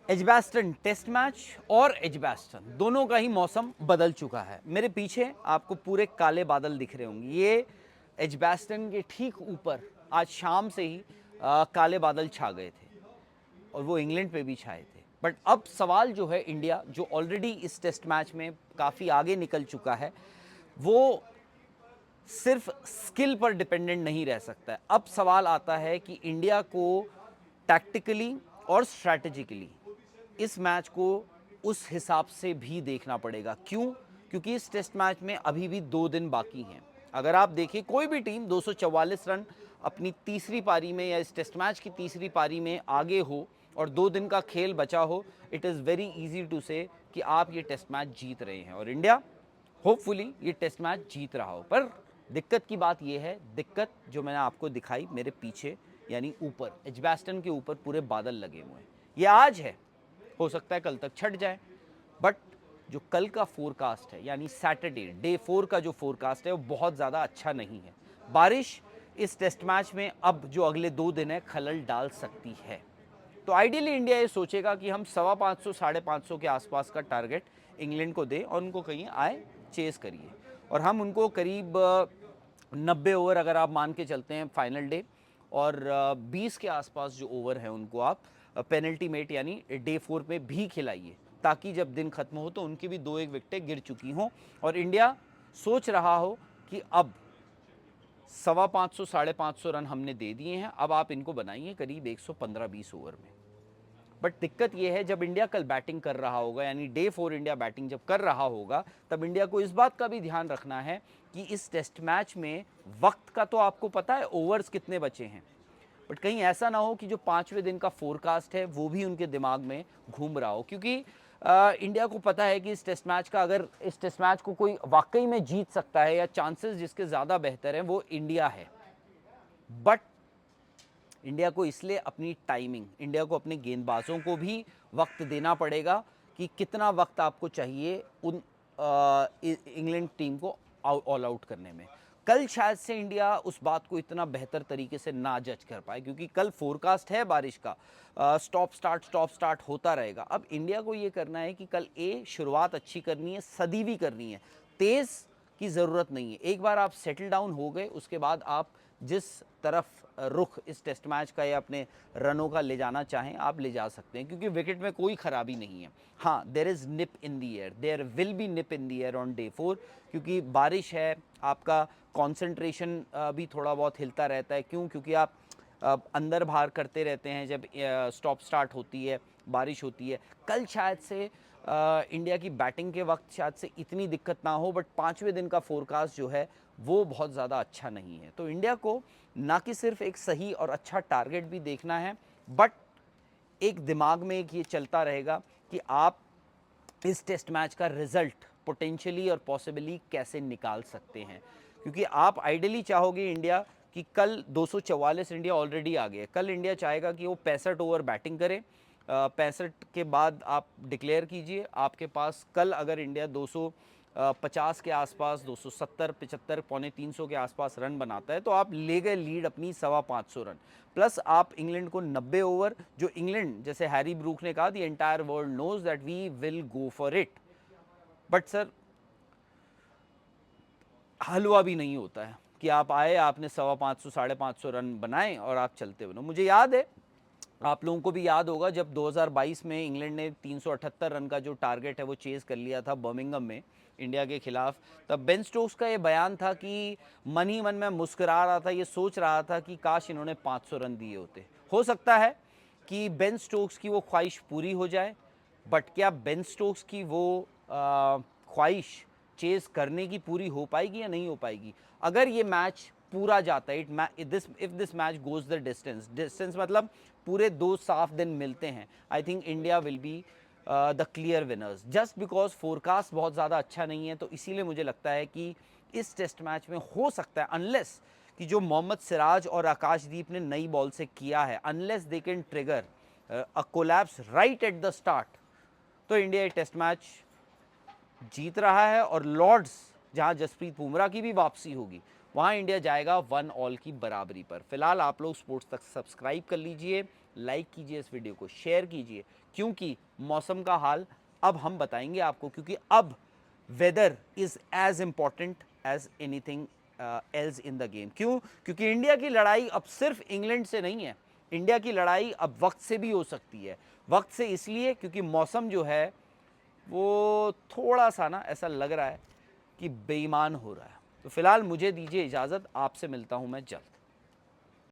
Edgbaston test match और Edgbaston दोनों का ही मौसम बदल चुका है। मेरे पीछे आपको पूरे काले बादल दिख रहे होंगे। ये एजबैस्टन के ठीक ऊपर आज शाम से ही काले बादल छा गए थे और वो इंग्लैंड पे भी छाए थे। बट अब सवाल जो है, इंडिया जो ऑलरेडी इस टेस्ट मैच में काफ़ी आगे निकल चुका है, वो सिर्फ स्किल पर डिपेंडेंट नहीं रह सकता है। अब सवाल आता है कि इंडिया को टैक्टिकली और स्ट्रैटेजिकली इस मैच को उस हिसाब से भी देखना पड़ेगा। क्यों? क्योंकि इस टेस्ट मैच में अभी भी 2 दिन बाकी हैं। अगर आप देखिए, कोई भी टीम 244 रन अपनी तीसरी पारी में या इस टेस्ट मैच की तीसरी पारी में आगे हो और 2 दिन का खेल बचा हो, it is very easy to say कि आप ये टेस्ट मैच जीत रहे हैं और इंडिया होपफुली ये टेस्ट मैच जीत रहा हो। पर दिक्कत की बात यह है, दिक्कत जो मैंने आपको दिखाई मेरे पीछे, यानी ऊपर एजबैस्टन के ऊपर पूरे बादल लगे हुए हैं। ये आज है, हो सकता है कल तक छट जाए, बट जो कल का फोरकास्ट है यानी सैटरडे डे 4 का जो फोरकास्ट है वो बहुत ज़्यादा अच्छा नहीं है। बारिश इस टेस्ट मैच में अब जो अगले 2 दिन है खलल डाल सकती है। तो आइडियली इंडिया ये सोचेगा कि हम 550 550 के आसपास का टारगेट इंग्लैंड को दें और उनको कहीं आए चेस करिए, और हम उनको करीब 90 ओवर अगर आप मान के चलते हैं फाइनल डे, और 20 के आसपास जो ओवर हैं उनको आप पेनल्टी मेट यानी डे 4 पे भी खिलाइए, ताकि जब दिन खत्म हो तो उनकी भी 2-1 विकेटें गिर चुकी हों और इंडिया सोच रहा हो कि अब 550 550 रन हमने दे दिए हैं, अब आप इनको बनाइए करीब 115-20 ओवर में। बट दिक्कत यह है, जब इंडिया कल बैटिंग कर रहा होगा यानी डे 4 इंडिया बैटिंग जब कर रहा होगा, तब इंडिया को इस बात का भी ध्यान रखना है कि इस टेस्ट मैच में वक्त का तो आपको पता है, ओवर्स कितने बचे हैं, बट कहीं ऐसा ना हो कि जो 5वें दिन का फोरकास्ट है वो भी उनके दिमाग में घूम रहा हो। क्योंकि इंडिया को पता है कि इस टेस्ट मैच का, अगर इस टेस्ट मैच को कोई वाकई में जीत सकता है या चांसेस जिसके ज़्यादा बेहतर हैं वो इंडिया है। बट इंडिया को इसलिए अपनी टाइमिंग, इंडिया को अपने गेंदबाजों को भी वक्त देना पड़ेगा कि कितना वक्त आपको चाहिए उन इंग्लैंड टीम को ऑल आउट करने में। कल शायद से इंडिया उस बात को इतना बेहतर तरीके से ना जज कर पाए, क्योंकि कल फोरकास्ट है बारिश का, स्टॉप स्टार्ट होता रहेगा। अब इंडिया को ये करना है कि कल शुरुआत अच्छी करनी है, सदीवी करनी है, तेज़ की ज़रूरत नहीं है। एक बार आप सेटल डाउन हो गए, उसके बाद आप जिस तरफ रुख इस टेस्ट मैच का या अपने रनों का ले जाना चाहें आप ले जा सकते हैं, क्योंकि विकेट में कोई खराबी नहीं है। हाँ, there is nip in the air, there will be nip in the air on day 4, क्योंकि बारिश है, आपका कॉन्सेंट्रेशन भी थोड़ा बहुत हिलता रहता है। क्यों? क्योंकि आप अंदर बाहर करते रहते हैं जब स्टॉप स्टार्ट होती है, बारिश होती है। कल शायद से इंडिया की बैटिंग के वक्त शायद से इतनी दिक्कत ना हो, बट 5वें दिन का फोरकास्ट जो है वो बहुत ज़्यादा अच्छा नहीं है। तो इंडिया को ना कि सिर्फ एक सही और अच्छा टारगेट भी देखना है, बट एक दिमाग में एक ये चलता रहेगा कि आप इस टेस्ट मैच का रिजल्ट पोटेंशियली और पॉसिबली कैसे निकाल सकते हैं। क्योंकि आप आइडियली चाहोगे इंडिया कि कल 244, इंडिया ऑलरेडी आ गया, कल इंडिया चाहेगा कि वो 65 ओवर बैटिंग करे, 65 के बाद आप डिक्लेयर कीजिए। आपके पास कल अगर इंडिया 250 के आसपास, 270 75 पौने 300 के आसपास रन बनाता है तो आप ले गए लीड अपनी 550 रन, प्लस आप इंग्लैंड को 90 ओवर, जो इंग्लैंड, जैसे हैरी ब्रूक ने कहा, the entire world knows that we will go for it. But sir, हलवा भी नहीं होता है कि आप आए, आपने 550 550 रन बनाए और आप चलते बनो। मुझे याद है, आप लोगों को भी याद होगा, जब 2022 में इंग्लैंड ने 378 रन का जो टारगेट है वो चेज़ कर लिया था बर्मिंघम में इंडिया के खिलाफ, तब बेन स्टोक्स का ये बयान था कि मन ही मन में मुस्कुरा रहा था, ये सोच रहा था कि काश इन्होंने 500 रन दिए होते। हो सकता है कि बेन स्टोक्स की वो ख्वाहिश पूरी हो जाए, बट क्या बेन स्टोक्स की वो ख्वाहिश चेज करने की पूरी हो पाएगी या नहीं हो पाएगी? अगर ये मैच पूरा जाता है, if this match goes the distance मतलब पूरे 2 साफ दिन मिलते हैं, I think India will be the clear winners. Just because forecast बहुत ज़्यादा अच्छा नहीं है, तो इसीलिए मुझे लगता है कि इस टेस्ट मैच में हो सकता है, अनलेस कि जो मोहम्मद सिराज और आकाशदीप ने नई बॉल से किया है, unless they can trigger a collapse right at the start, तो इंडिया ये टेस्ट मैच जीत रहा है। और लॉर्ड्स, जहां जसप्रीत बुमराह की भी वापसी होगी, वहाँ इंडिया जाएगा 1-1 की बराबरी पर। फिलहाल आप लोग स्पोर्ट्स तक सब्सक्राइब कर लीजिए, लाइक कीजिए, इस वीडियो को शेयर कीजिए, क्योंकि मौसम का हाल अब हम बताएंगे आपको, क्योंकि अब weather is as important as anything else in the game. क्यों? क्योंकि इंडिया की लड़ाई अब सिर्फ इंग्लैंड से नहीं है, इंडिया की लड़ाई अब वक्त से भी हो सकती है। वक्त से इसलिए क्योंकि मौसम जो है वो थोड़ा सा ना ऐसा लग रहा है कि बेईमान हो रहा है। तो फिलहाल मुझे दीजिए इजाज़त, आपसे मिलता हूँ मैं जल्द।